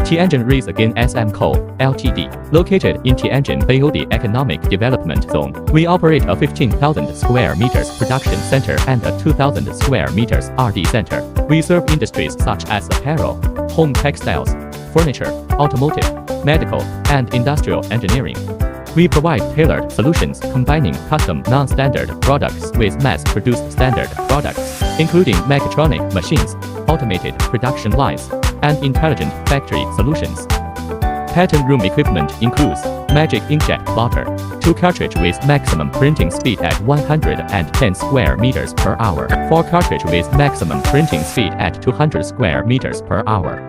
GetonAgain SM Co., Ltd., located in Tianjin-Beiyou Economic Development Zone. We operate a 15,000 square meters production center and a 2,000 square meters R&D center. We serve industries such as apparel, home textiles, furniture, automotive, medical, and industrial engineering. We provide tailored solutions combining custom non-standard products with mass-produced standard products, including mechatronic machines, automated production lines, and intelligent factory solutions. Pattern room equipment includes magic inkjet plotter, 2 cartridge with maximum printing speed at 110 square meters per hour, 4 cartridge with maximum printing speed at 200 square meters per hour.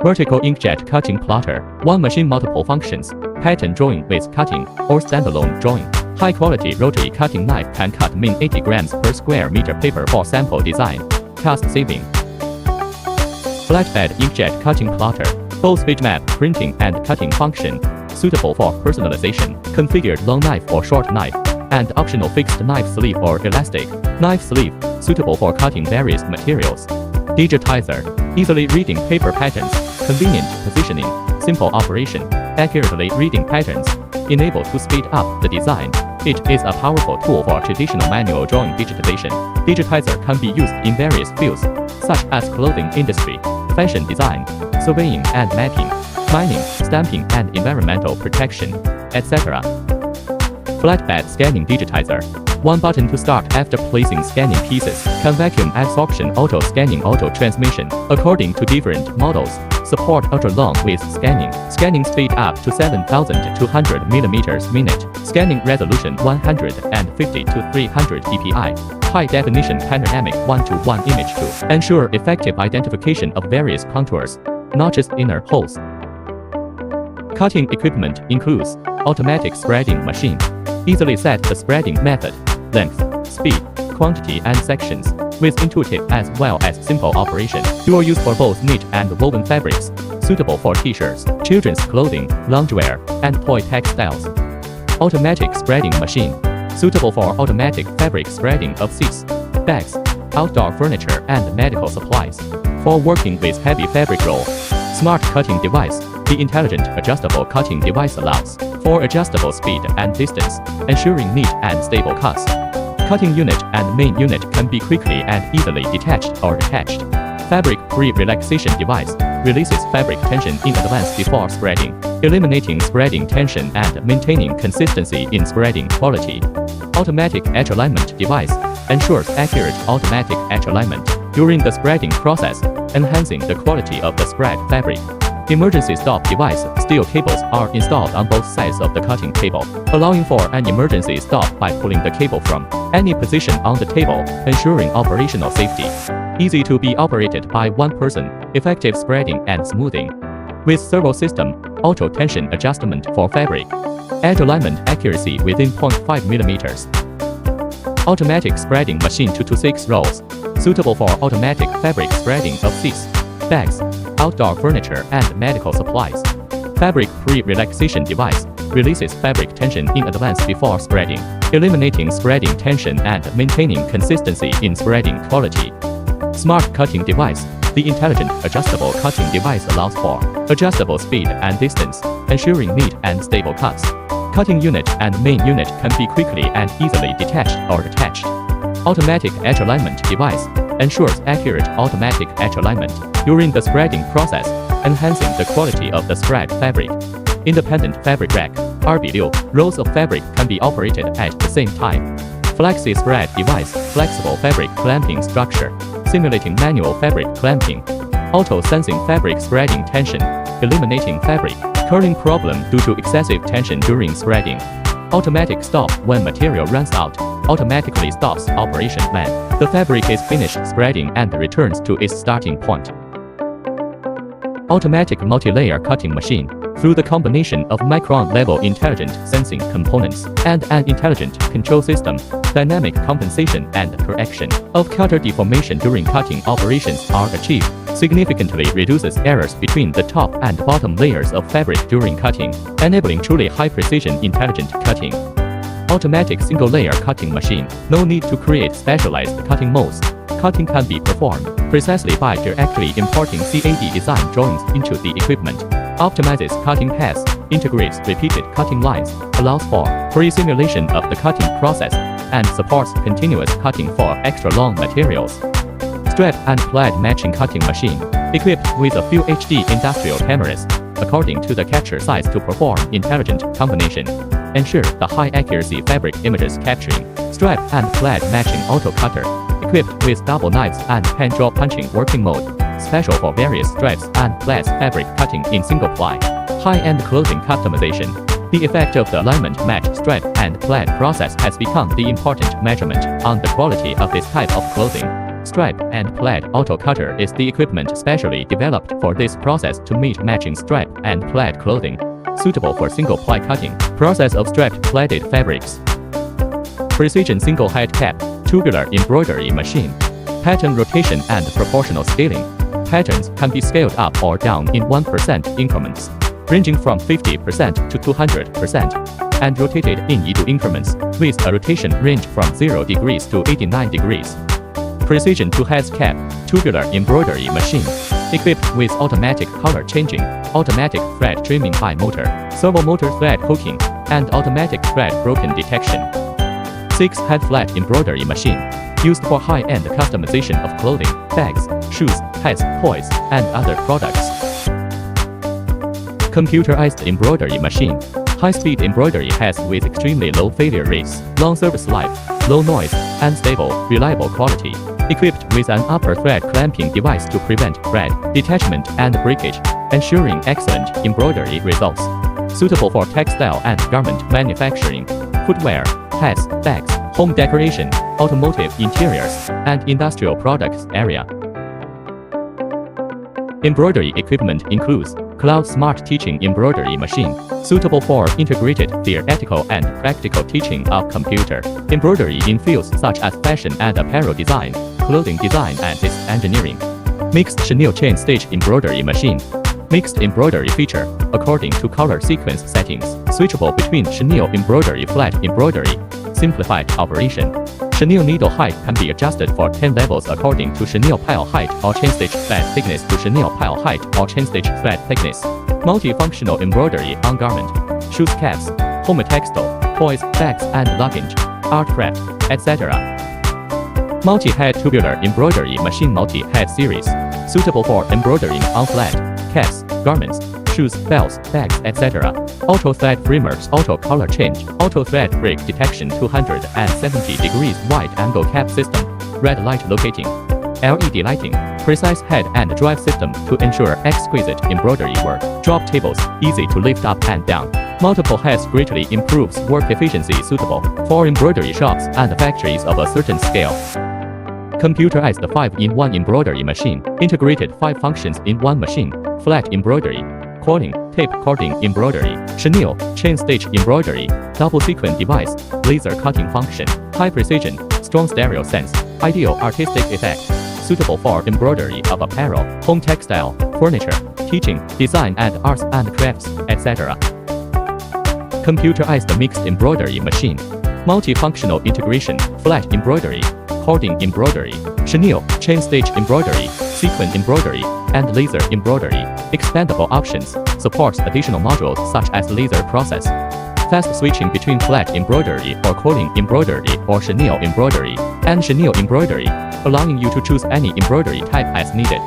Vertical inkjet cutting plotter, 1 machine multiple functions, pattern drawing with cutting, or standalone drawing. High-quality rotary cutting knife can cut min 80 grams per square meter paper for sample design, cost saving. Flatbed inkjet cutting plotter, both bitmap printing and cutting function, suitable for personalization, configured long knife or short knife, and optional fixed knife sleeve or elastic knife sleeve, suitable for cutting various materials. Digitizer, easily reading paper patterns, convenient positioning, simple operation, accurately reading patterns, enable to speed up the design. It is a powerful tool for traditional manual drawing digitization. Digitizer can be used in various fields, such as clothing industry, fashion design, surveying and mapping, mining, stamping and environmental protection, etc. Flatbed scanning digitizer. 1 button to start after placing scanning pieces. Can vacuum absorption auto scanning auto transmission. According to different models, support ultra-long width scanning. Scanning speed up to 7,200 mm/minute. Scanning resolution 150 to 300 dpi. High definition panoramic 1:1 image to ensure effective identification of various contours, not just inner holes. Cutting equipment includes automatic spreading machine. Easily set the spreading method, length, speed, quantity and sections, with intuitive as well as simple operation. Dual use for both knit and woven fabrics, suitable for t-shirts, children's clothing, loungewear, and toy textiles. Automatic spreading machine, suitable for automatic fabric spreading of seats, bags, outdoor furniture and medical supplies. For working with heavy fabric roll. Smart cutting device. The intelligent adjustable cutting device allows for adjustable speed and distance, ensuring neat and stable cuts. Cutting unit and main unit can be quickly and easily detached or attached. Fabric pre-relaxation device releases fabric tension in advance before spreading, eliminating spreading tension and maintaining consistency in spreading quality. Automatic edge alignment device ensures accurate automatic edge alignment during the spreading process, enhancing the quality of the spread fabric. Emergency stop device. Steel cables are installed on both sides of the cutting table, allowing for an emergency stop by pulling the cable from any position on the table, ensuring operational safety. Easy to be operated by 1 person, effective spreading and smoothing. With servo system, auto tension adjustment for fabric. Edge alignment accuracy within 0.5 mm. Automatic spreading machine 2 to 6 rolls, suitable for automatic fabric spreading of seats, bags, outdoor furniture and medical supplies. Fabric pre-relaxation device releases fabric tension in advance before spreading, eliminating spreading tension and maintaining consistency in spreading quality. Smart cutting device. The intelligent adjustable cutting device allows for adjustable speed and distance, ensuring neat and stable cuts. Cutting unit and main unit can be quickly and easily detached or attached. Automatic edge alignment device ensures accurate automatic edge alignment during the spreading process, enhancing the quality of the spread fabric. Independent fabric rack, RB6 rolls of fabric can be operated at the same time. Flexi spread device, flexible fabric clamping structure, simulating manual fabric clamping. Auto sensing fabric spreading tension, eliminating fabric curling problem due to excessive tension during spreading. Automatic stop when material runs out, automatically stops operation when the fabric is finished spreading and returns to its starting point. Automatic multi-layer cutting machine. Through the combination of micron-level intelligent sensing components and an intelligent control system, dynamic compensation and correction of cutter deformation during cutting operations are achieved, significantly reduces errors between the top and bottom layers of fabric during cutting, enabling truly high-precision intelligent cutting. Automatic single-layer cutting machine. No need to create specialized cutting molds. Cutting can be performed precisely by directly importing CAD design drawings into the equipment. Optimizes cutting paths, integrates repeated cutting lines, allows for pre-simulation of the cutting process, and supports continuous cutting for extra long materials. Strap and plaid matching cutting machine, equipped with a few HD industrial cameras, according to the capture size to perform intelligent combination. Ensure the high accuracy fabric images capturing. Strap and plaid matching auto cutter, equipped with double knives and pen draw punching working mode, special for various stripes and plaids fabric cutting in single ply. High-end clothing customization. The effect of the alignment match strap and plaid process has become the important measurement on the quality of this type of clothing. Strap and plaid auto cutter is the equipment specially developed for this process to meet matching strap and plaid clothing, suitable for single ply cutting. Process of strapped plaided fabrics. Precision single head cap, tubular embroidery machine. Pattern rotation and proportional scaling. Patterns can be scaled up or down in 1% increments, ranging from 50% to 200%, and rotated in equal increments, with a rotation range from 0 degrees to 89 degrees. Precision two-heads cap, tubular embroidery machine, equipped with automatic color changing, automatic thread trimming by motor, servo motor thread hooking, and automatic thread broken detection. 6-head flat embroidery machine, used for high-end customization of clothing, bags, shoes, hats, toys, and other products. Computerized embroidery machine, high-speed embroidery has with extremely low failure rates, long service life, low noise, and stable, reliable quality. Equipped with an upper thread clamping device to prevent thread detachment and breakage, ensuring excellent embroidery results. Suitable for textile and garment manufacturing, footwear, hats, bags, home decoration, automotive interiors, and industrial products area. Embroidery equipment includes Cloud Smart Teaching Embroidery Machine, suitable for integrated theoretical and practical teaching of computer embroidery in fields such as fashion and apparel design, clothing design and its engineering. Mixed chenille chain stitch embroidery machine. Mixed embroidery feature, according to color sequence settings, switchable between chenille embroidery flat embroidery, simplified operation. Chenille needle height can be adjusted for 10 levels according to chenille pile height or chain stitch thread thickness to chenille pile height or chain stitch thread thickness. Multifunctional embroidery on garment, shoes caps, home textile, toys, bags and luggage, art craft, etc. Multi-head tubular embroidery machine multi-head series, suitable for embroidering on flat, caps, garments, shoes, belts, bags, etc. Auto thread framers, auto color change, auto thread break detection 270 degrees wide angle cap system, red light locating, LED lighting, precise head and drive system to ensure exquisite embroidery work, drop tables, easy to lift up and down. Multiple heads greatly improves work efficiency suitable for embroidery shops and factories of a certain scale. Computerized 5-in-1 embroidery machine, integrated 5 functions in one machine, flat embroidery, coiling, tape cording embroidery, chenille, chain stitch embroidery, double sequin device, laser cutting function, high precision, strong stereo sense, ideal artistic effect, suitable for embroidery of apparel, home textile, furniture, teaching, design and arts and crafts, etc. Computerized mixed embroidery machine, multifunctional integration, flat embroidery, cording embroidery, chenille, chain stitch embroidery, sequin embroidery, and laser embroidery. Expandable options, supports additional modules such as laser process. Fast switching between flat embroidery or coiling embroidery or chenille embroidery and chenille embroidery, allowing you to choose any embroidery type as needed.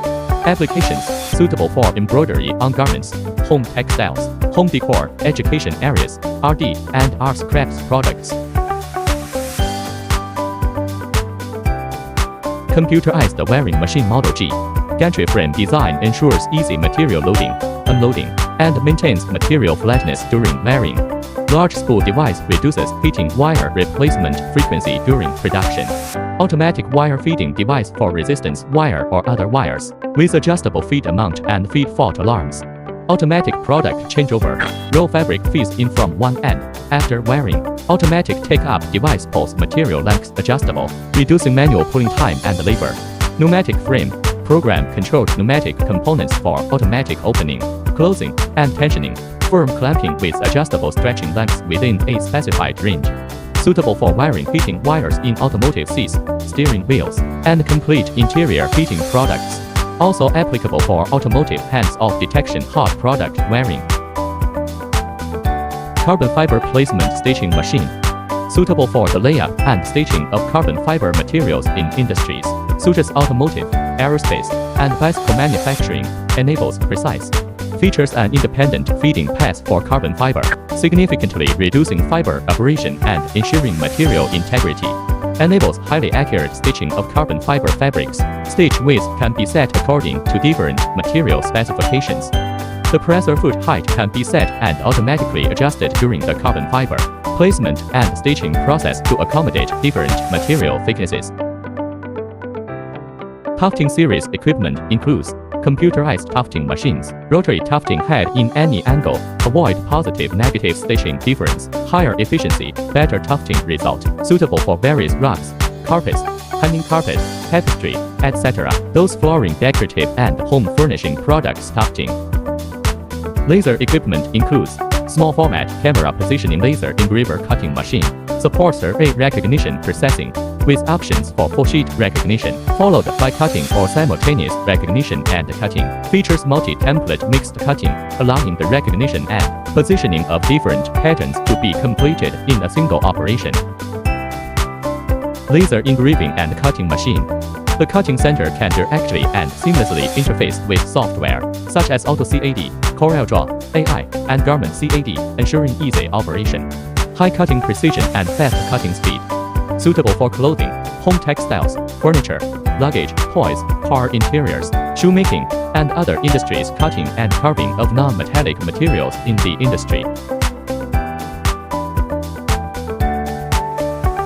Applications, suitable for embroidery on garments, home textiles, home decor, education areas, RD and arts crafts products. Computerized wearing machine Model G. Gantry frame design ensures easy material loading, unloading, and maintains material flatness during wearing. Large spool device reduces heating wire replacement frequency during production. Automatic wire feeding device for resistance wire or other wires, with adjustable feed amount and feed fault alarms. Automatic product changeover. Raw fabric feeds in from one end. After wearing, automatic take-up device pulls material lengths adjustable, reducing manual pulling time and labor. Pneumatic frame. Program-controlled pneumatic components for automatic opening, closing, and tensioning. Firm clamping with adjustable stretching lengths within a specified range. suitable for wiring heating wires in automotive seats, steering wheels, and complete interior heating products. Also applicable for automotive hands-off detection hot product wearing. Carbon fiber placement stitching machine. Suitable for the layup and stitching of carbon fiber materials in industries, such as automotive, aerospace, and bicycle manufacturing, enables precise features and independent feeding paths for carbon fiber, significantly reducing fiber abrasion and ensuring material integrity. Enables highly accurate stitching of carbon fiber fabrics. Stitch width can be set according to different material specifications. The presser foot height can be set and automatically adjusted during the carbon fiber placement and stitching process to accommodate different material thicknesses. Tufting series equipment includes computerized tufting machines, rotary tufting head in any angle, avoid positive-negative stitching difference, higher efficiency, better tufting result, suitable for various rugs, carpets, hanging carpet, tapestry, etc. Those flooring decorative and home furnishing products tufting. Laser equipment includes small format camera positioning laser engraver cutting machine, supports array recognition processing, with options for full sheet recognition, followed by cutting or simultaneous recognition and cutting. Features multi-template mixed cutting, allowing the recognition and positioning of different patterns to be completed in a single operation. Laser engraving and cutting machine. The cutting center can directly and seamlessly interface with software, such as AutoCAD, CorelDRAW, AI, and Garment CAD, ensuring easy operation. High cutting precision and fast cutting speed. Suitable for clothing, home textiles, furniture, luggage, toys, car interiors, shoemaking, and other industries cutting and carving of non-metallic materials in the industry.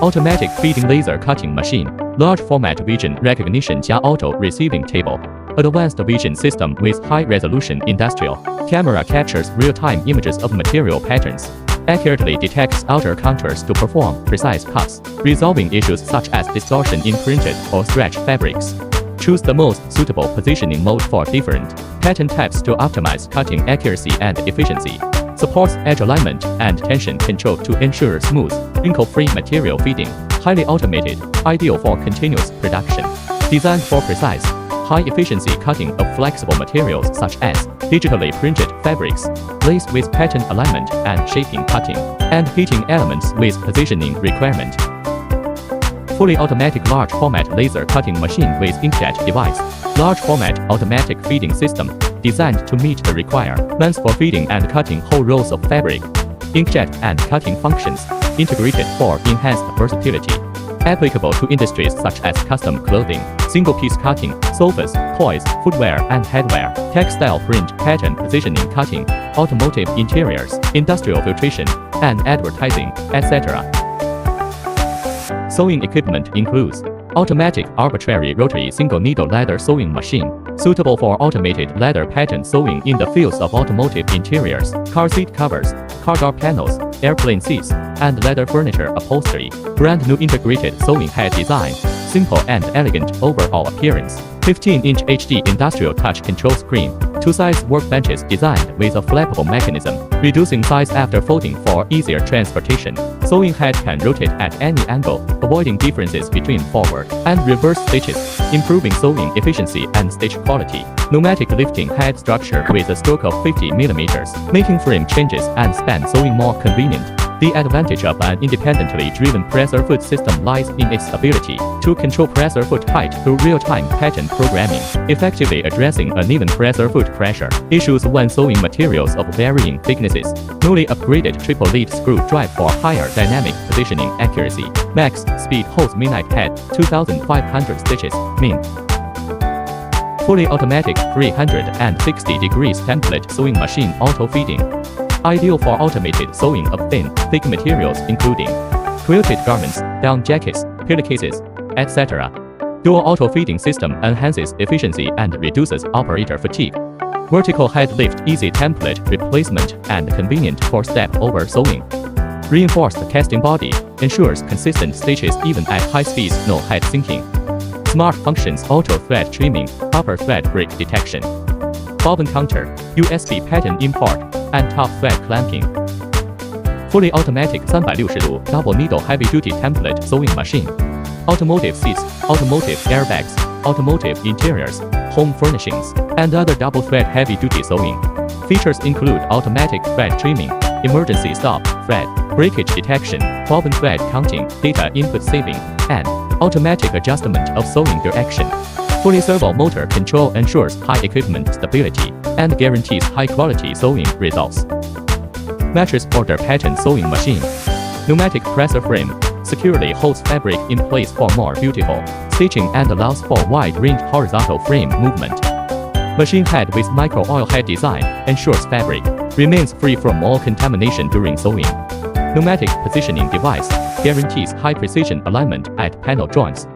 Automatic feeding laser cutting machine, large format vision recognition + auto receiving table. Advanced vision system with high resolution industrial. Camera captures real-time images of material patterns. Accurately detects outer contours to perform precise cuts, resolving issues such as distortion in printed or stretch fabrics. Choose the most suitable positioning mode for different pattern types to optimize cutting accuracy and efficiency. Supports edge alignment and tension control to ensure smooth, wrinkle-free material feeding. Highly automated, ideal for continuous production. Designed for precise, high-efficiency cutting of flexible materials such as digitally printed fabrics, lace with pattern alignment and shaping cutting, and heating elements with positioning requirement. Fully automatic large format laser cutting machine with inkjet device. Large format automatic feeding system, designed to meet the requirements for feeding and cutting whole rolls of fabric. Inkjet and cutting functions, integrated for enhanced versatility. Applicable to industries such as custom clothing, single-piece cutting, sofas, toys, footwear and headwear, textile print pattern positioning cutting, automotive interiors, industrial filtration, and advertising, etc. Sewing equipment includes automatic arbitrary rotary single-needle leather sewing machine, suitable for automated leather pattern sewing in the fields of automotive interiors, car seat covers, car door panels, airplane seats, and leather furniture upholstery. Brand new integrated sewing head design, simple and elegant overall appearance. 15-inch HD industrial touch control screen. Two-size workbenches designed with a flexible mechanism, reducing size after folding for easier transportation. Sewing head can rotate at any angle, avoiding differences between forward and reverse stitches, improving sewing efficiency and stitch quality. Pneumatic lifting head structure with a stroke of 50 mm, making frame changes and span sewing more convenient. The advantage of an independently driven presser foot system lies in its ability to control presser foot height through real-time pattern programming, effectively addressing uneven presser foot pressure issues when sewing materials of varying thicknesses. Newly upgraded triple lead screw drive for higher dynamic positioning accuracy. Max speed holds midnight head, 2,500 stitches, min. Fully automatic 360 degrees template sewing machine auto feeding. Ideal for automated sewing of thin, thick materials including quilted garments, down jackets, pillowcases, etc. Dual auto feeding system enhances efficiency and reduces operator fatigue. Vertical head lift easy template replacement and convenient for step-over sewing. Reinforced casting body ensures consistent stitches even at high speeds, no head sinking. Smart functions auto thread trimming, upper thread break detection. Bobbin counter, USB pattern import, and top thread clamping. Fully automatic 360° double needle heavy-duty template sewing machine. Automotive seats, automotive airbags, automotive interiors, home furnishings, and other double-thread heavy-duty sewing. Features include automatic thread trimming, emergency stop, thread, breakage detection, bobbin thread counting, data input saving, and automatic adjustment of sewing direction. Fully servo motor control ensures high equipment stability and guarantees high-quality sewing results. Mattress border pattern sewing machine. Pneumatic presser frame securely holds fabric in place for more beautiful stitching and allows for wide-range horizontal frame movement. Machine head with micro-oil head design ensures fabric remains free from all contamination during sewing. Pneumatic positioning device guarantees high-precision alignment at panel joints.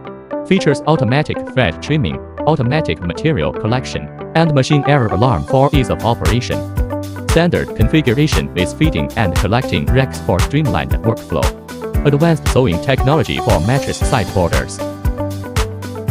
Features automatic thread trimming, automatic material collection, and machine error alarm for ease of operation. Standard configuration with feeding and collecting racks for streamlined workflow. Advanced sewing technology for mattress side borders.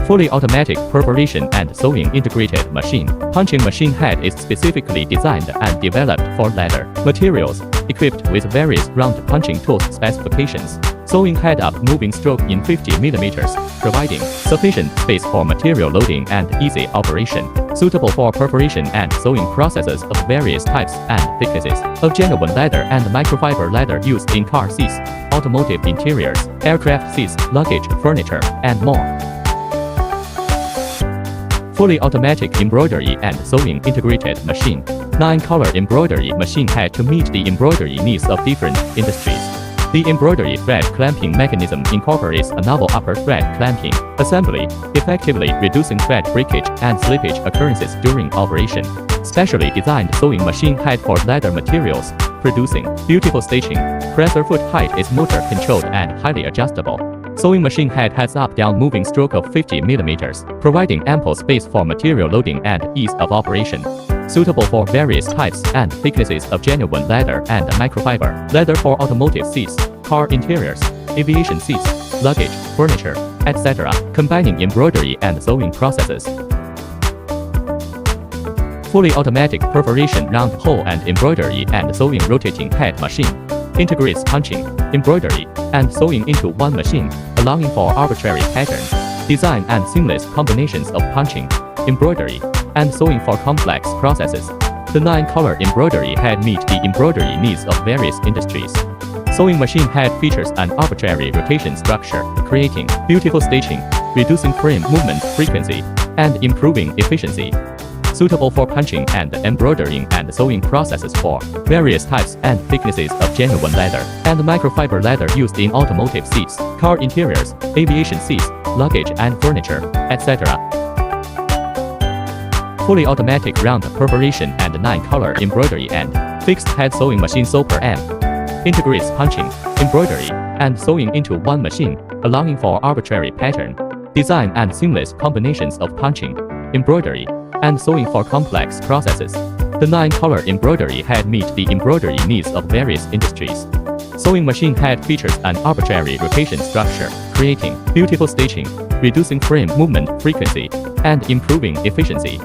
Fully automatic perforation and sewing integrated machine. Punching machine head is specifically designed and developed for leather materials, equipped with various round punching tools specifications. Sewing head up moving stroke in 50 mm, providing sufficient space for material loading and easy operation. Suitable for perforation and sewing processes of various types and thicknesses of genuine leather and microfiber leather used in car seats, automotive interiors, aircraft seats, luggage, furniture, and more. Fully automatic embroidery and sewing integrated machine. 9-color embroidery machine head to meet the embroidery needs of different industries. The embroidery thread clamping mechanism incorporates a novel upper thread clamping assembly, effectively reducing thread breakage and slippage occurrences during operation. Specially designed sewing machine head for leather materials, producing beautiful stitching. Presser foot height is motor controlled and highly adjustable. Sewing machine head has up-down moving stroke of 50 mm, providing ample space for material loading and ease of operation. Suitable for various types and thicknesses of genuine leather and microfiber leather for automotive seats, car interiors, aviation seats, luggage, furniture, etc., combining embroidery and sewing processes. Fully automatic perforation round hole and embroidery and sewing rotating head machine. Integrates punching, embroidery, and sewing into one machine, allowing for arbitrary patterns, design and seamless combinations of punching, embroidery, and sewing for complex processes. The 9-color embroidery head meet the embroidery needs of various industries. Sewing machine head features an arbitrary rotation structure, creating beautiful stitching, reducing frame movement frequency, and improving efficiency. Suitable for punching and embroidering and sewing processes for various types and thicknesses of genuine leather and microfiber leather used in automotive seats, car interiors, aviation seats, luggage and furniture, etc. Fully automatic round perforation and 9-color embroidery and fixed head sewing machine Super M. Integrates punching, embroidery, and sewing into one machine, allowing for arbitrary pattern, design and seamless combinations of punching, embroidery, and sewing for complex processes. The 9-color embroidery head meet the embroidery needs of various industries. Sewing machine head features an arbitrary rotation structure, creating beautiful stitching, reducing frame movement frequency, and improving efficiency.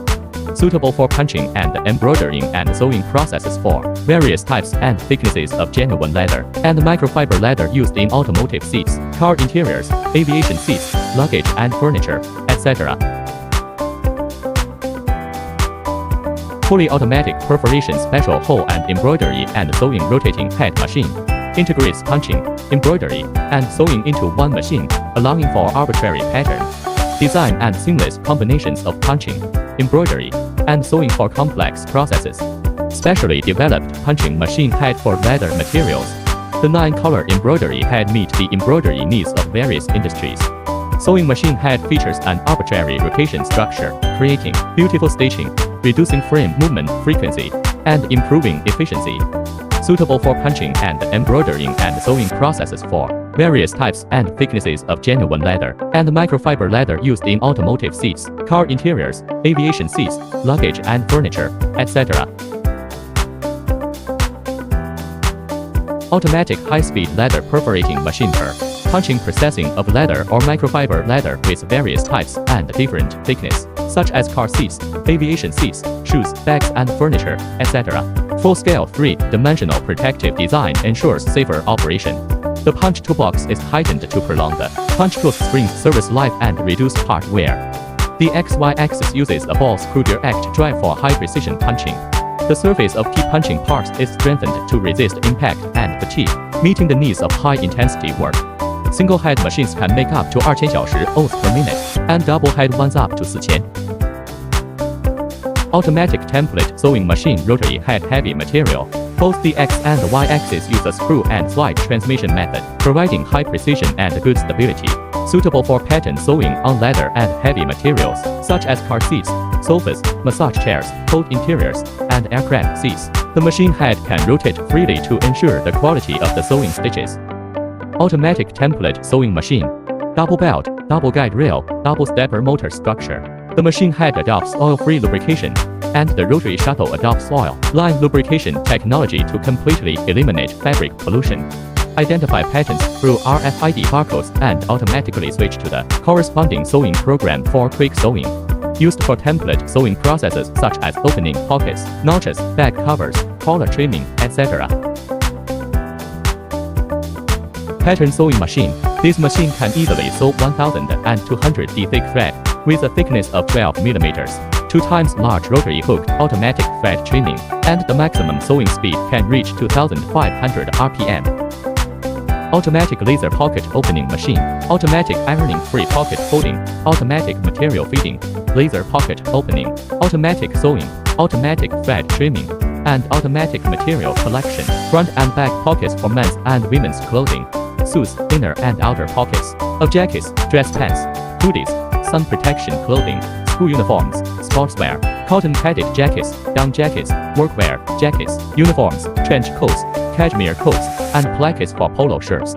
Suitable for punching and embroidering and sewing processes for various types and thicknesses of genuine leather and microfiber leather used in automotive seats, car interiors, aviation seats, luggage and furniture, etc. Fully automatic perforation special hole and embroidery and sewing rotating head machine. Integrates punching, embroidery, and sewing into one machine, allowing for arbitrary pattern, design and seamless combinations of punching, embroidery, and sewing for complex processes. Specially developed punching machine head for leather materials. The 9-color embroidery head meet the embroidery needs of various industries. Sewing machine head features an arbitrary rotation structure, creating beautiful stitching, reducing frame movement frequency, and improving efficiency. Suitable for punching and embroidering and sewing processes for various types and thicknesses of genuine leather and microfiber leather used in automotive seats, car interiors, aviation seats, luggage and furniture, etc. Automatic high-speed leather perforating machine per punching processing of leather or microfiber leather with various types and different thickness, such as car seats, aviation seats, shoes, bags and furniture, etc. Full-scale 3-dimensional protective design ensures safer operation. The punch toolbox is tightened to prolong the punch tool's spring service life and reduce part wear. The XY axis uses a ball screw direct drive for high-precision punching. The surface of key punching parts is strengthened to resist impact and fatigue, meeting the needs of high-intensity work. Single-head machines can make up to 2000小时 oaths per minute, and double-head ones up to 4000. Automatic template sewing machine rotary head heavy material. Both the X and the Y axis use a screw and slide transmission method, providing high precision and good stability. Suitable for pattern sewing on leather and heavy materials, such as car seats, sofas, massage chairs, coach interiors, and aircraft seats. The machine head can rotate freely to ensure the quality of the sewing stitches. Automatic template sewing machine. Double belt, double guide rail, double stepper motor structure. The machine head adopts oil-free lubrication, and the rotary shuttle adopts oil-line lubrication technology to completely eliminate fabric pollution. Identify patterns through RFID barcodes and automatically switch to the corresponding sewing program for quick sewing. Used for template sewing processes such as opening pockets, notches, bag covers, collar trimming, etc. Pattern sewing machine. This machine can easily sew 1200D thick thread with a thickness of 12 mm, 2 times large rotary hooked automatic thread trimming, and the maximum sewing speed can reach 2500 RPM. Automatic laser pocket opening machine. Automatic ironing free pocket folding, automatic material feeding, laser pocket opening, automatic sewing, automatic thread trimming, and automatic material collection. Front and back pockets for men's and women's clothing. Suits, inner and outer pockets of jackets, dress pants, hoodies, sun protection clothing, school uniforms, sportswear, cotton padded jackets, down jackets, workwear, jackets, uniforms, trench coats, cashmere coats, and plackets for polo shirts.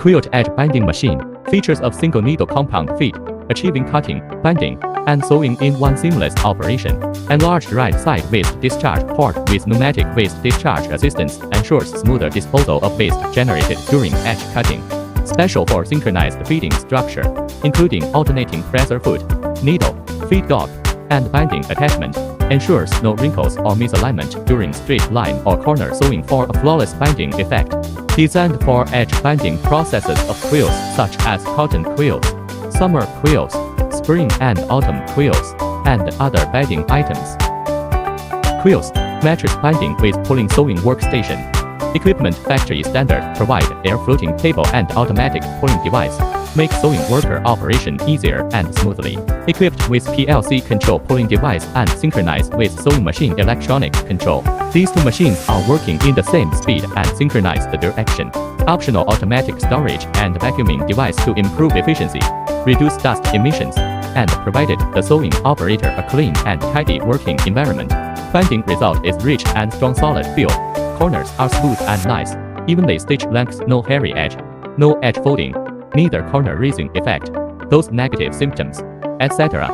Quilt edge binding machine. Features of single needle compound feed, achieving cutting, binding, and sewing in one seamless operation. Enlarged right side waste discharge port with pneumatic waste discharge assistance ensures smoother disposal of waste generated during edge cutting. Special for synchronized feeding structure, including alternating presser foot, needle, feed dog, and binding attachment, ensures no wrinkles or misalignment during straight line or corner sewing for a flawless binding effect. Designed for edge binding processes of quilts such as cotton quilts, summer quilts, spring and autumn quilts, and other bedding items. Quilts, mattress binding with pulling sewing workstation. Equipment factory standard provide air floating table and automatic pulling device. Make sewing worker operation easier and smoothly. Equipped with PLC control pulling device and synchronized with sewing machine electronic control. These two machines are working in the same speed and synchronize the direction. Optional automatic storage and vacuuming device to improve efficiency, reduce dust emissions, and provided the sewing operator a clean and tidy working environment. Binding result is rich and strong solid feel. Corners are smooth and nice. Evenly stitched lengths, no hairy edge, no edge folding, neither corner raising effect, those negative symptoms, etc.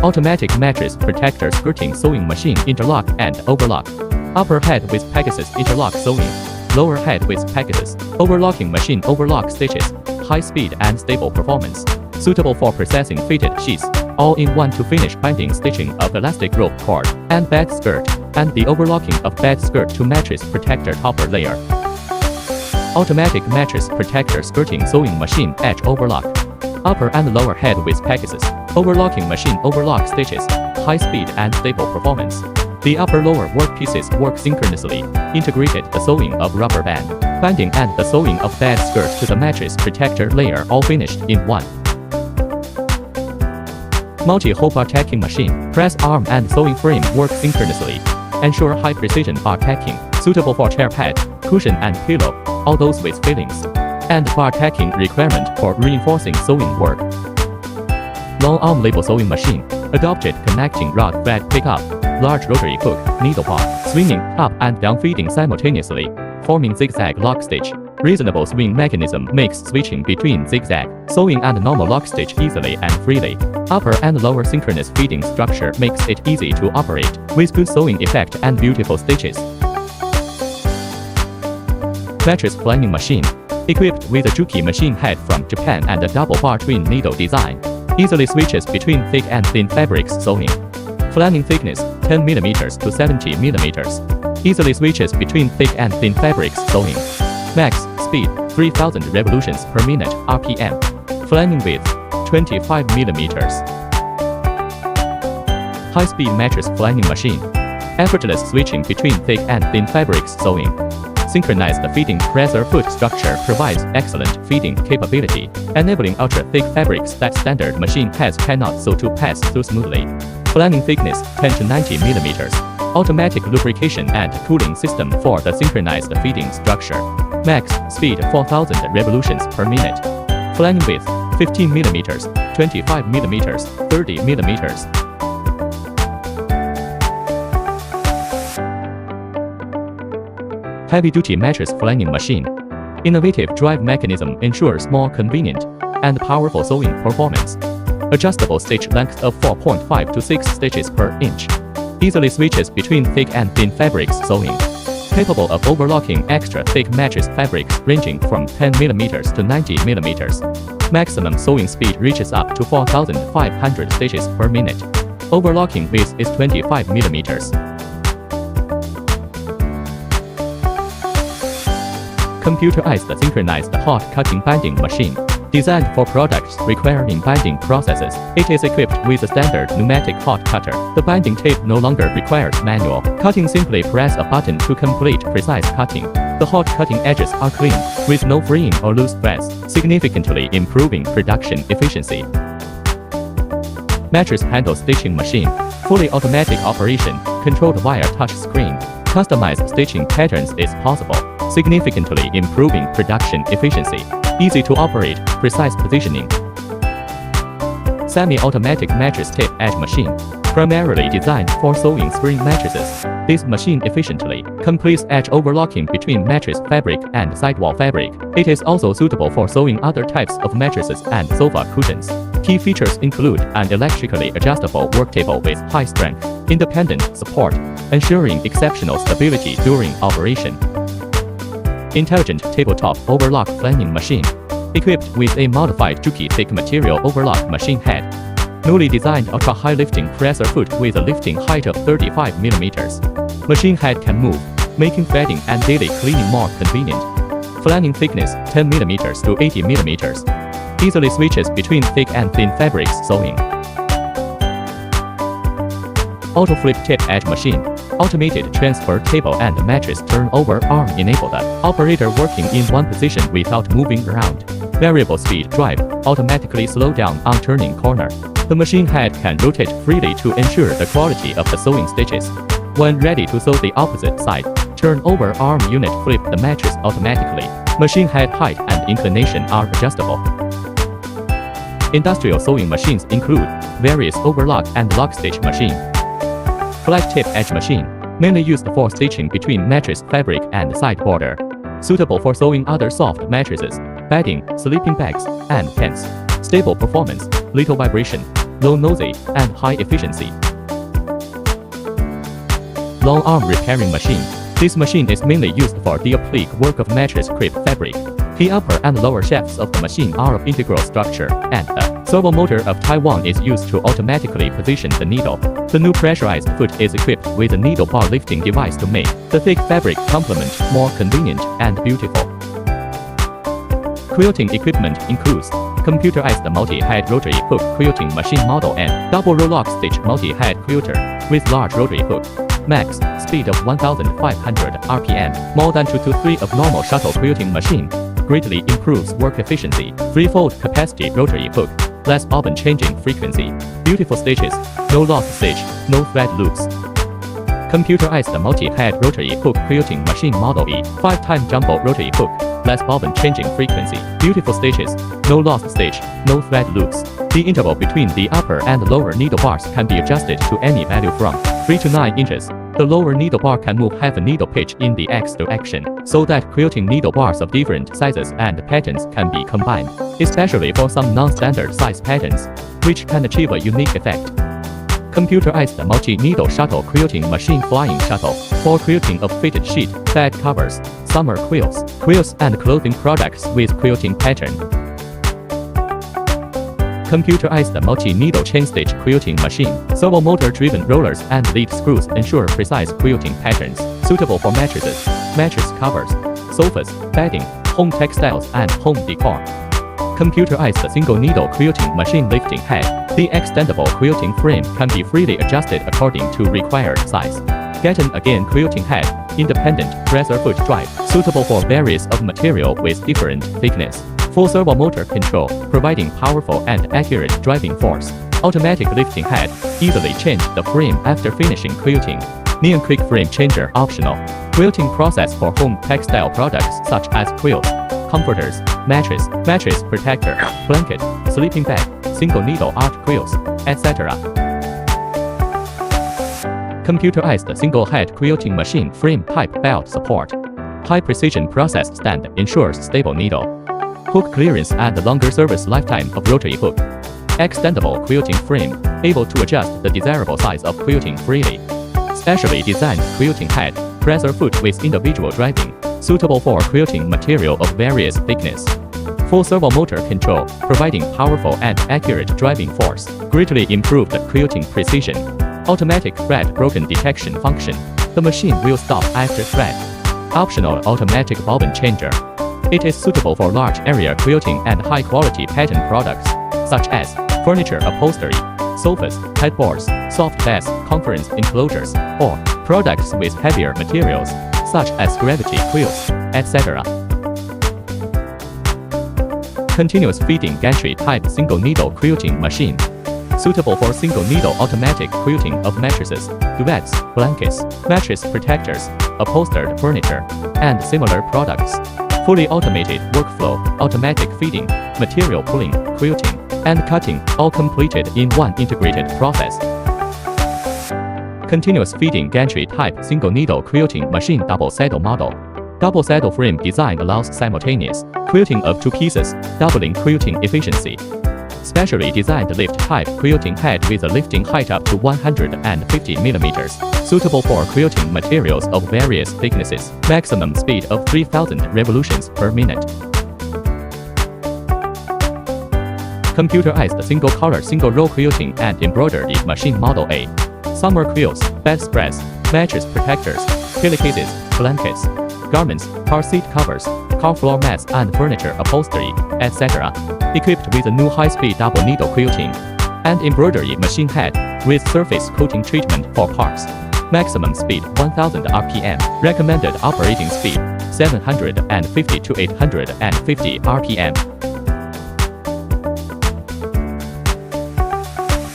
Automatic mattress protector skirting sewing machine interlock and overlock. Upper head with Pegasus interlock sewing. Lower head with Pegasus overlocking machine overlock stitches. High speed and stable performance. Suitable for processing fitted sheets, all in one to finish binding stitching of elastic rope cord and bed skirt, and the overlocking of bed skirt to mattress protector topper layer. Automatic mattress protector skirting sewing machine edge overlock. Upper and lower head with Pegasus overlocking machine overlock stitches. High speed and stable performance. The upper-lower workpieces work synchronously. Integrated the sewing of rubber band, banding and the sewing of bed skirt to the mattress protector layer all finished in one. Multi-hole bar tacking machine. Press arm and sewing frame work synchronously. Ensure high-precision bar tacking, suitable for chair pad, cushion and pillow, all those with fillings. And bar tacking requirement for reinforcing sewing work. Long arm label sewing machine. Adopted connecting rod thread pickup. Large rotary hook, needle bar, swinging up and down feeding simultaneously, forming zigzag lock stitch. Reasonable swing mechanism makes switching between zigzag, sewing and normal lock stitch easily and freely. Upper and lower synchronous feeding structure makes it easy to operate, with good sewing effect and beautiful stitches. Mattress planing machine. Equipped with a Juki machine head from Japan and a double bar twin needle design. Easily switches between thick and thin fabrics sewing. Planing thickness 10 mm to 70 mm. Easily switches between thick and thin fabrics sewing. Max speed 3000 revolutions per minute (rpm). Flanning width 25 mm. High-speed mattress flanning machine. Effortless switching between thick and thin fabrics sewing. Synchronized feeding presser foot structure provides excellent feeding capability, enabling ultra-thick fabrics that standard machine heads cannot sew to pass through smoothly. Flanning thickness 10 to 90 mm. Automatic lubrication and cooling system for the synchronized feeding structure. Max speed 4000 revolutions per minute. Flanning width 15 mm, 25 mm, 30 mm. Heavy-duty mattress flanning machine. Innovative drive mechanism ensures more convenient and powerful sewing performance. Adjustable stitch length of 4.5 to 6 stitches per inch. Easily switches between thick and thin fabrics sewing. Capable of overlocking extra thick mattress fabrics ranging from 10 mm to 90 mm. Maximum sewing speed reaches up to 4,500 stitches per minute. Overlocking width is 25 mm. Computerized synchronized hot cutting binding machine. Designed for products requiring binding processes, it is equipped with a standard pneumatic hot cutter. The binding tape no longer requires manual cutting. Simply press a button to complete precise cutting. The hot cutting edges are clean, with no fraying or loose threads, significantly improving production efficiency. Mattress handle stitching machine. Fully automatic operation, controlled via touch screen. Customized stitching patterns is possible, significantly improving production efficiency. Easy to operate, precise positioning. Semi-automatic mattress tape edge machine. Primarily designed for sewing spring mattresses, this machine efficiently completes edge overlocking between mattress fabric and sidewall fabric. It is also suitable for sewing other types of mattresses and sofa cushions. Key features include an electrically adjustable work table with high strength, independent support, ensuring exceptional stability during operation. Intelligent tabletop overlock flanning machine. Equipped with a modified Juki thick material overlock machine head. Newly designed ultra-high lifting presser foot with a lifting height of 35 mm. Machine head can move, making threading and daily cleaning more convenient. Flanning thickness 10 mm to 80 mm. Easily switches between thick and thin fabrics sewing. Auto flip tape edge machine. Automated transfer table and mattress turnover arm enable the operator working in one position without moving around. Variable speed drive automatically slow down on turning corner. The machine head can rotate freely to ensure the quality of the sewing stitches. When ready to sew the opposite side, turnover arm unit flip the mattress automatically. Machine head height and inclination are adjustable. Industrial sewing machines include various overlock and lock stitch machine. Flat tip edge machine, mainly used for stitching between mattress fabric and side border. Suitable for sewing other soft mattresses, bedding, sleeping bags, and tents. Stable performance, little vibration, low noisy, and high efficiency. Long arm repairing machine. This machine is mainly used for the applique work of mattress crepe fabric. The upper and lower shafts of the machine are of integral structure, and the servo motor of Taiwan is used to automatically position the needle. The new pressurized foot is equipped with a needle bar lifting device to make the thick fabric complement more convenient and beautiful. Quilting equipment includes computerized multi-head rotary hook quilting machine model and double row lock stitch multi-head quilter with large rotary hook. Max speed of 1,500 rpm, more than 2 to 3 of normal shuttle quilting machine. Greatly improves work efficiency. 3-fold capacity rotary hook. Less bobbin changing frequency. Beautiful stitches. No lost stitch. No thread loops. Computerized multi-head rotary hook quilting machine model E. 5-time jumbo rotary hook. Less bobbin changing frequency. Beautiful stitches. No lost stitch. No thread loops. The interval between the upper and lower needle bars can be adjusted to any value from 3 to 9 inches. The lower needle bar can move half a needle pitch in the X direction, so that quilting needle bars of different sizes and patterns can be combined, especially for some non-standard size patterns, which can achieve a unique effect. Computerized multi-needle shuttle quilting machine flying shuttle for quilting of fitted sheet, bed covers, summer quilts and clothing products with quilting pattern. Computerized multi-needle chain-stitch quilting machine. Servo motor-driven rollers and lead screws ensure precise quilting patterns, suitable for mattresses, mattress covers, sofas, bedding, home textiles, and home decor. Computerized single-needle quilting machine lifting head. The extendable quilting frame can be freely adjusted according to required size. GetonAgain quilting head. Independent presser foot drive, suitable for various of material with different thickness. Full servo motor control, providing powerful and accurate driving force. Automatic lifting head, easily change the frame after finishing quilting. Neon quick frame changer optional. Quilting process for home textile products such as quilts, comforters, mattress protector, blanket, sleeping bag, single needle art quilts, etc. Computerized single head quilting machine frame type belt support. High precision process stand ensures stable needle. Hook clearance and longer service lifetime of rotary hook. Extendable quilting frame, able to adjust the desirable size of quilting freely. Specially designed quilting head, presser foot with individual driving, suitable for quilting material of various thickness. Full servo motor control, providing powerful and accurate driving force. Greatly improved quilting precision. Automatic thread broken detection function. The machine will stop after thread. Optional automatic bobbin changer. It is suitable for large area quilting and high-quality pattern products, such as furniture upholstery, sofas, headboards, soft beds, conference enclosures, or products with heavier materials, such as gravity quilts, etc. Continuous feeding gantry type single needle quilting machine. Suitable for single needle automatic quilting of mattresses, duvets, blankets, mattress protectors, upholstered furniture, and similar products. Fully automated workflow, automatic feeding, material pulling, quilting, and cutting, all completed in one integrated process. Continuous feeding gantry type single needle quilting machine double saddle model. Double saddle frame design allows simultaneous quilting of two pieces, doubling quilting efficiency. Specially designed lift type quilting head with a lifting height up to 150 mm, suitable for quilting materials of various thicknesses. Maximum speed of 3000 revolutions per minute. Computerized single color single row quilting and embroidery machine model A. Summer quilts, bedspreads, mattress protectors, pillowcases, blankets, garments, car seat covers, car floor mats and furniture upholstery, etc. Equipped with a new high-speed double needle quilting and embroidery machine head with surface coating treatment for parts. Maximum speed 1000 rpm. Recommended operating speed 750 to 850 rpm.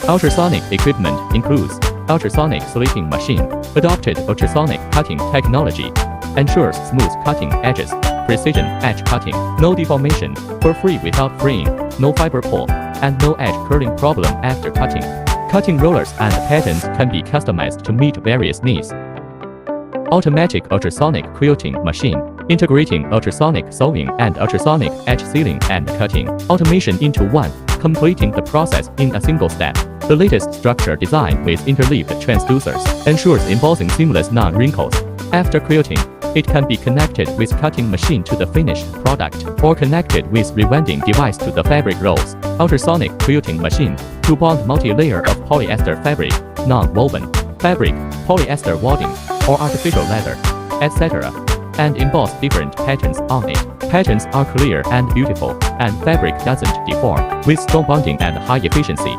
Ultrasonic equipment includes ultrasonic slitting machine, adopted ultrasonic cutting technology, ensures smooth cutting edges, precision edge cutting, no deformation, for free without freeing, no fiber pull, and no edge curling problem after cutting. Cutting rollers and patterns can be customized to meet various needs. Automatic ultrasonic quilting machine, integrating ultrasonic sewing and ultrasonic edge sealing and cutting automation into one, completing the process in a single step. The latest structure design with interleaved transducers ensures embossing seamless non-wrinkles. After quilting, it can be connected with cutting machine to the finished product or connected with rewinding device to the fabric rolls. Ultrasonic quilting machine to bond multi-layer of polyester fabric, non-woven fabric, polyester wadding, or artificial leather, etc. and emboss different patterns on it. Patterns are clear and beautiful, and fabric doesn't deform, with strong bonding and high efficiency.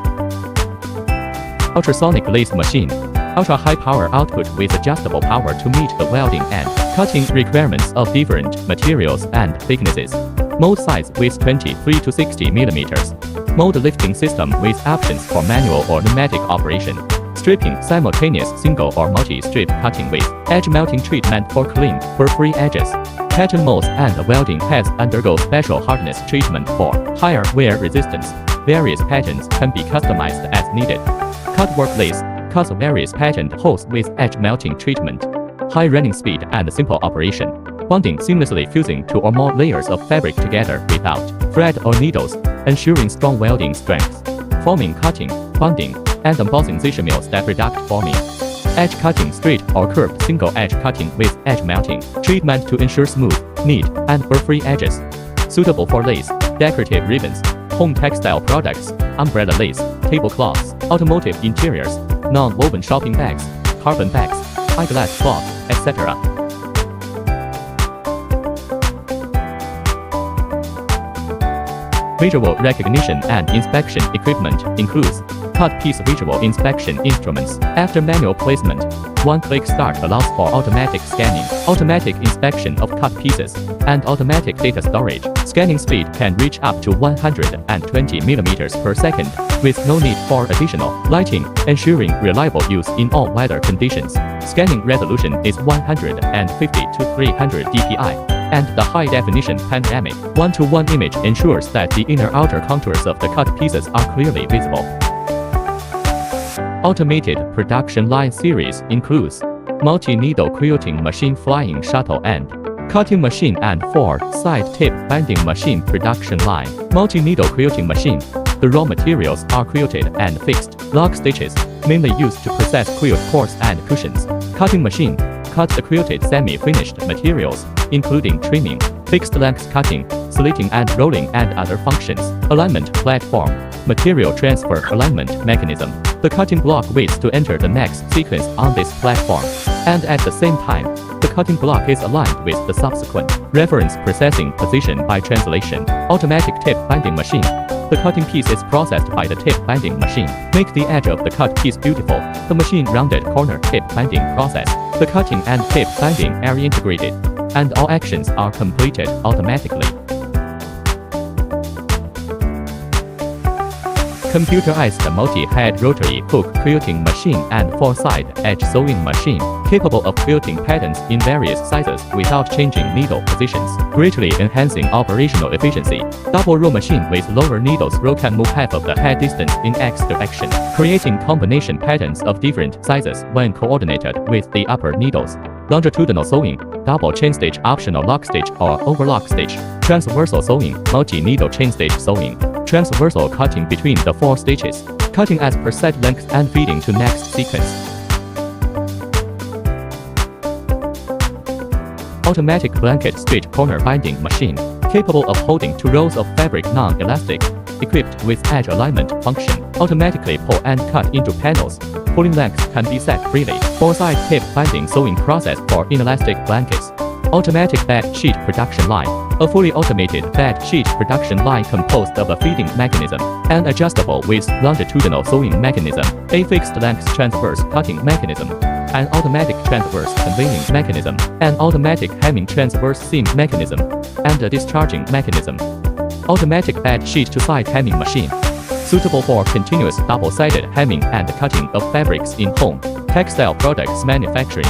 Ultrasonic lathe machine. Ultra-high power output with adjustable power to meet the welding and cutting requirements of different materials and thicknesses. Mold size with 23 to 60 mm. Mold lifting system with options for manual or pneumatic operation. Stripping, simultaneous single or multi-strip cutting with edge melting treatment for clean, fur-free edges. Pattern molds and welding heads undergo special hardness treatment for higher wear resistance. Various patterns can be customized as needed. Cut work lathe cuts various patterned holes with edge melting treatment. High running speed and simple operation. Bonding seamlessly fusing two or more layers of fabric together without thread or needles, ensuring strong welding strength. Forming, cutting, bonding, and embossing zishimil step product forming. Edge cutting straight or curved single edge cutting with edge melting treatment to ensure smooth, neat, and fur-free edges. Suitable for lace, decorative ribbons, home textile products, umbrella lace, tablecloths, automotive interiors, non-woven shopping bags, carbon bags, eyeglass cloth, etc. Visual recognition and inspection equipment includes cut piece visual inspection instruments. After manual placement, one-click start allows for automatic scanning, automatic inspection of cut pieces, and automatic data storage. Scanning speed can reach up to 120 mm per second, with no need for additional lighting, ensuring reliable use in all weather conditions. Scanning resolution is 150 to 300 dpi. And the high-definition panoramic one-to-one image ensures that the inner-outer contours of the cut pieces are clearly visible. Automated production line series includes multi-needle quilting machine, flying shuttle and cutting machine, and 4-side tip binding machine production line. Multi-needle quilting machine. The raw materials are quilted and fixed. Lock stitches, mainly used to process quilt cores and cushions. Cutting machine. Cut the quilted semi-finished materials, including trimming, fixed-length cutting, slitting and rolling, and other functions. Alignment platform. Material transfer alignment mechanism. The cutting block waits to enter the next sequence on this platform, and at the same time, the cutting block is aligned with the subsequent reference processing position by translation. Automatic tip binding machine. The cutting piece is processed by the tip binding machine. Make the edge of the cut piece beautiful. The machine rounded corner tip binding process. The cutting and tip binding are integrated, and all actions are completed automatically. Computerized multi-head rotary hook quilting machine and 4-side edge sewing machine, capable of quilting patterns in various sizes without changing needle positions, greatly enhancing operational efficiency. Double row machine with lower needles row can move half of the head distance in X direction, creating combination patterns of different sizes when coordinated with the upper needles. Longitudinal sewing, double chain stitch, optional lock stitch or overlock stitch. Transversal sewing, multi-needle chain stitch sewing. Transversal cutting between the 4 stitches, cutting as per set length and feeding to next sequence. Automatic blanket stitch corner binding machine, capable of holding 2 rolls of fabric non-elastic, equipped with edge alignment function, automatically pull and cut into panels. Pulling lengths can be set freely. 4-side tip binding sewing process for inelastic blankets. Automatic bed sheet production line. A fully automated bed sheet production line composed of a feeding mechanism, an adjustable with longitudinal sewing mechanism, a fixed-length transverse cutting mechanism, an automatic transverse conveying mechanism, an automatic hemming transverse seam mechanism, and a discharging mechanism. Automatic bed sheet to side hemming machine. Suitable for continuous double-sided hemming and cutting of fabrics in home textile products manufacturing,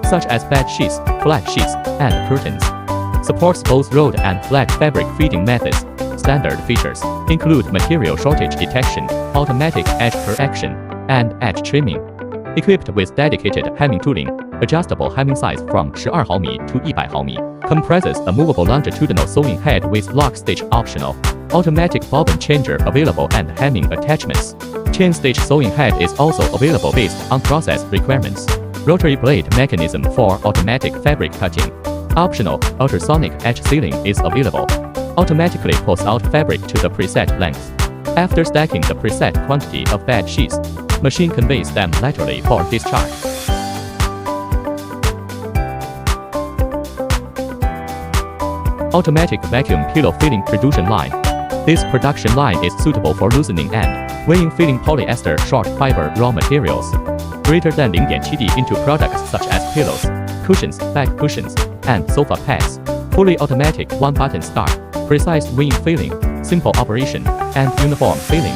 such as bed sheets, flat sheets, and curtains. Supports both rolled and flat fabric feeding methods. Standard features include material shortage detection, automatic edge correction, and edge trimming. Equipped with dedicated hemming tooling, adjustable hemming size from 12 毫米 to 100 毫米. Comprises a movable longitudinal sewing head with lock stitch optional. Automatic bobbin changer available and hemming attachments. Chain stitch sewing head is also available based on process requirements. Rotary blade mechanism for automatic fabric cutting. Optional, ultrasonic edge sealing is available. Automatically pulls out fabric to the preset length. After stacking the preset quantity of bed sheets, machine conveys them laterally for discharge. Automatic vacuum pillow filling production line. This production line is suitable for loosening and weighing filling polyester short fiber raw materials. Greater than 0.7 D into products such as pillows, cushions, back cushions, and sofa pads. Fully automatic one-button start, precise weighing filling, simple operation, and uniform filling.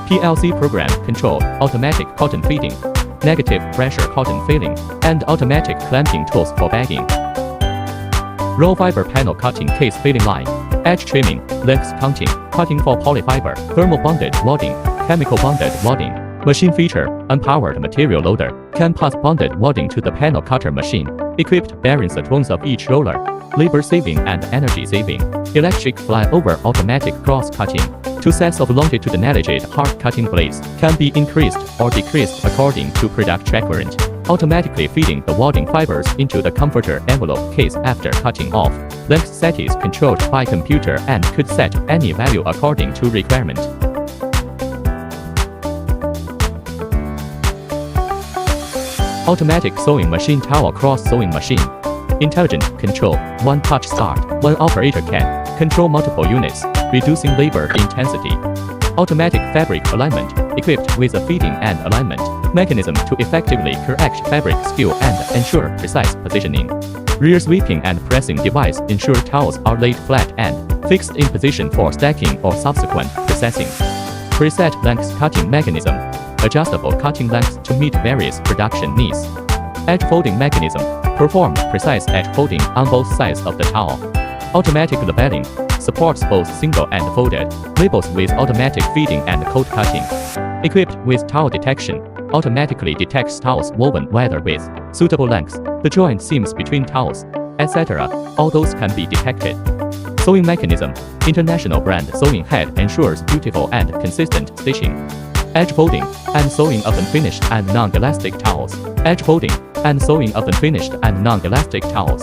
PLC program control, automatic cotton feeding, negative pressure cotton filling, and automatic clamping tools for bagging. Raw fiber panel cutting case filling line. Edge trimming, length counting, cutting for polyfiber, thermal bonded wadding, chemical bonded wadding. Machine feature, unpowered material loader, can pass bonded wadding to the panel cutter machine. Equipped bearing settings of each roller. Labor saving and energy saving. Electric flyover automatic cross cutting. 2 sets of longitudinally hard cutting blades can be increased or decreased according to product track current. Automatically feeding the wadding fibers into the comforter envelope case after cutting off. Length set is controlled by computer and could set any value according to requirement. Automatic sewing machine towel cross sewing machine. Intelligent control, one touch start. One operator can control multiple units, reducing labor intensity. Automatic fabric alignment, equipped with a feeding and alignment mechanism to effectively correct fabric skew and ensure precise positioning. Rear sweeping and pressing device ensure towels are laid flat and fixed in position for stacking or subsequent processing. Preset length cutting mechanism, adjustable cutting lengths to meet various production needs. Edge folding mechanism, perform precise edge folding on both sides of the towel. Automatic labeling, supports both single and folded labels with automatic feeding and code cutting. Equipped with towel detection, automatically detects towels woven whether with suitable lengths, the joint seams between towels, etc. All those can be detected. Sewing mechanism, international brand sewing head ensures beautiful and consistent stitching. Edge folding and sewing of unfinished and non-elastic towels. Edge folding and sewing of unfinished and non-elastic towels.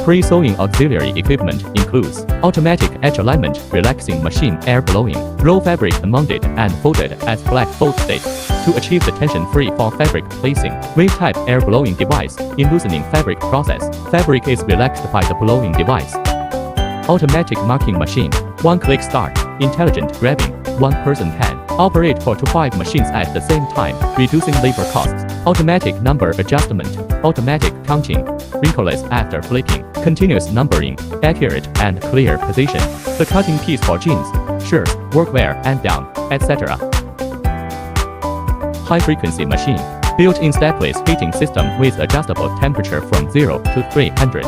Pre-sewing auxiliary equipment includes automatic edge alignment, relaxing machine, air blowing, roll fabric mounted and folded as flat fold state to achieve the tension-free for fabric placing. Wave-type air blowing device in loosening fabric process. Fabric is relaxed by the blowing device. Automatic marking machine, one-click start, intelligent grabbing, one person can operate 4 to 5 machines at the same time, reducing labor costs. Automatic number adjustment, automatic counting, wrinkleless after flipping, continuous numbering, accurate and clear position. The cutting piece for jeans, shirts, workwear and down, etc. High-frequency machine, built-in stepless heating system with adjustable temperature from 0 to 300,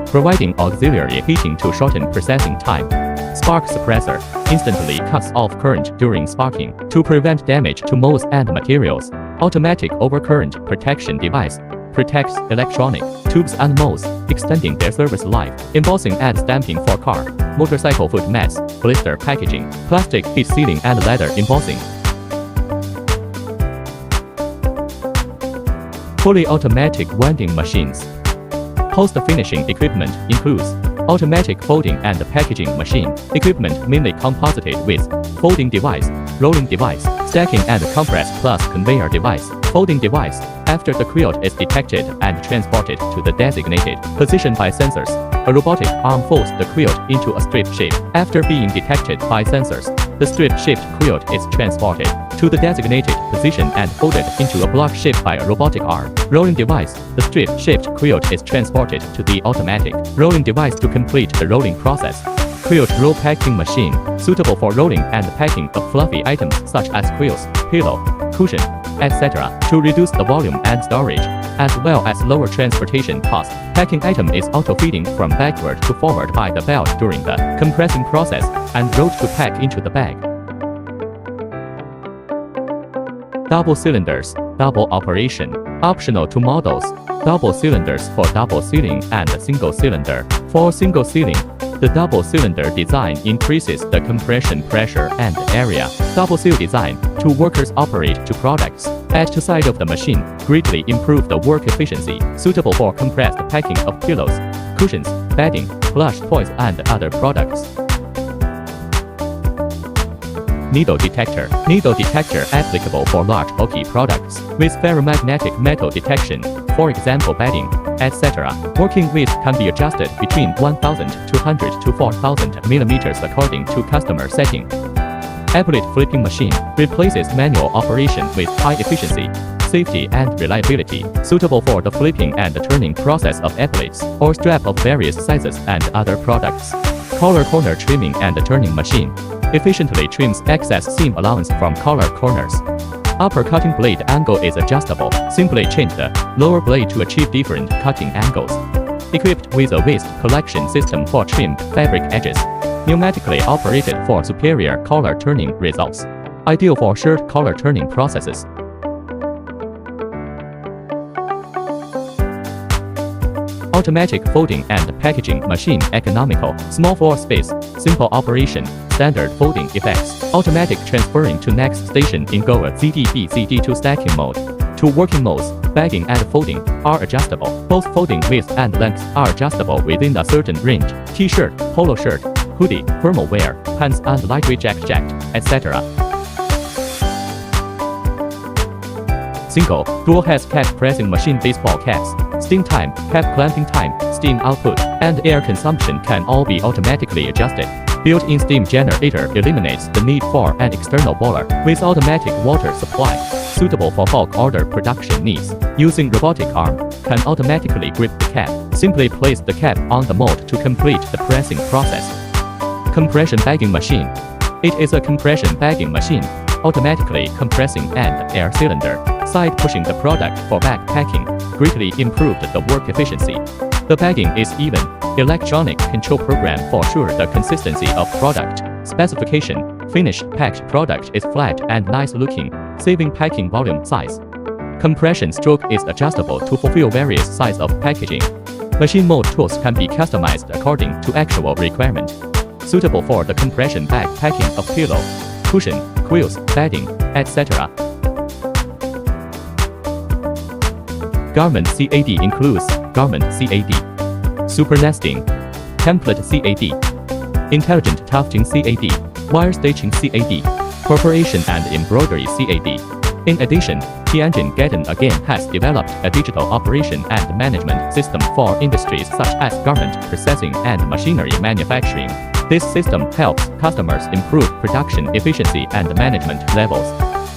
providing auxiliary heating to shorten processing time. Spark suppressor, instantly cuts off current during sparking to prevent damage to molds and materials. Automatic overcurrent protection device, protects electronic tubes and molds, extending their service life. Embossing and stamping for car, motorcycle foot mats, blister packaging, plastic heat sealing and leather embossing. Fully automatic winding machines. Post-finishing equipment includes automatic folding and packaging machine, equipment mainly composited with folding device, rolling device, stacking and compress plus conveyor device. Folding device, after the quilt is detected and transported to the designated position by sensors, a robotic arm folds the quilt into a strip shape. After being detected by sensors, the strip-shaped quilt is transported to the designated position and folded into a block shape by a robotic arm. Rolling device, the strip-shaped quilt is transported to the automatic rolling device to complete the rolling process. Quilt roll packing machine, suitable for rolling and packing of fluffy items such as quilts, pillow, cushion, etc. to reduce the volume and storage, as well as lower transportation cost. Packing item is auto-feeding from backward to forward by the belt during the compressing process and rolled to pack into the bag. Double cylinders, double operation, optional to models. Double cylinders for double sealing and single cylinder. For single sealing, the double cylinder design increases the compression pressure and area. Double seal design, two workers operate two products at the side of the machine, greatly improve the work efficiency, suitable for compressed packing of pillows, cushions, bedding, plush toys and other products. Needle detector. Needle detector applicable for large bulky products with ferromagnetic metal detection, for example bedding, etc. Working width can be adjusted between 1,200 to 4,000 millimeters according to customer setting. Applet flipping machine replaces manual operation with high efficiency, safety and reliability, suitable for the flipping and turning process of applets or strap of various sizes and other products. Collar corner trimming and turning machine efficiently trims excess seam allowance from collar corners. Upper cutting blade angle is adjustable. Simply change the lower blade to achieve different cutting angles. Equipped with a waste collection system for trimmed fabric edges. Pneumatically operated for superior collar turning results. Ideal for shirt collar turning processes. Automatic folding and packaging machine economical, small floor space, simple operation, standard folding effects, automatic transferring to next station in Go ZDB ZD2 stacking mode. Two working modes, bagging and folding, are adjustable. Both folding width and length are adjustable within a certain range. T-shirt, polo shirt, hoodie, formal wear, pants and lightweight jacket, etc. single, dual heads cap pressing machine baseball caps, steam time, cap clamping time, steam output, and air consumption can all be automatically adjusted. Built-in steam generator eliminates the need for an external boiler with automatic water supply, suitable for bulk order production needs. Using robotic arm, can automatically grip the cap. Simply place the cap on the mold to complete the pressing process. Compression bagging machine. It is a compression bagging machine, automatically compressing and air cylinder, side pushing the product for bag packing, greatly improved the work efficiency. The bagging is even. Electronic control program for sure the consistency of product. Specification: finished packed product is flat and nice looking, saving packing volume size. Compression stroke is adjustable to fulfill various size of packaging. Machine mold tools can be customized according to actual requirement. Suitable for the compression bag packing of pillow, cushion, quills, bedding, etc. Garment CAD includes garment CAD, super nesting, template CAD, intelligent tufting CAD, wire stitching CAD, perforation and embroidery CAD. In addition, GetonAgain has developed a digital operation and management system for industries such as garment processing and machinery manufacturing. This system helps customers improve production efficiency and management levels.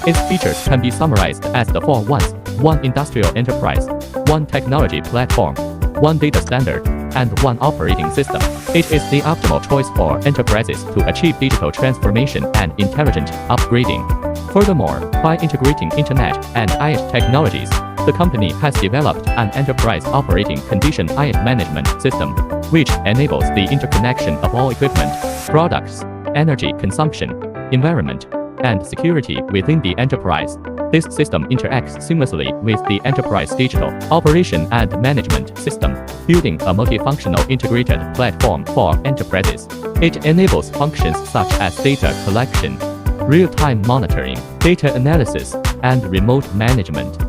Its features can be summarized as the 4 ones: 1 industrial enterprise, 1 technology platform, 1 data standard, and 1 operating system. It is the optimal choice for enterprises to achieve digital transformation and intelligent upgrading. Furthermore, by integrating Internet and IoT technologies, the company has developed an enterprise operating condition IoT management system, which enables the interconnection of all equipment, products, energy consumption, environment, and security within the enterprise. This system interacts seamlessly with the enterprise digital operation and management system, building a multifunctional integrated platform for enterprises. It enables functions such as data collection, real-time monitoring, data analysis, and remote management.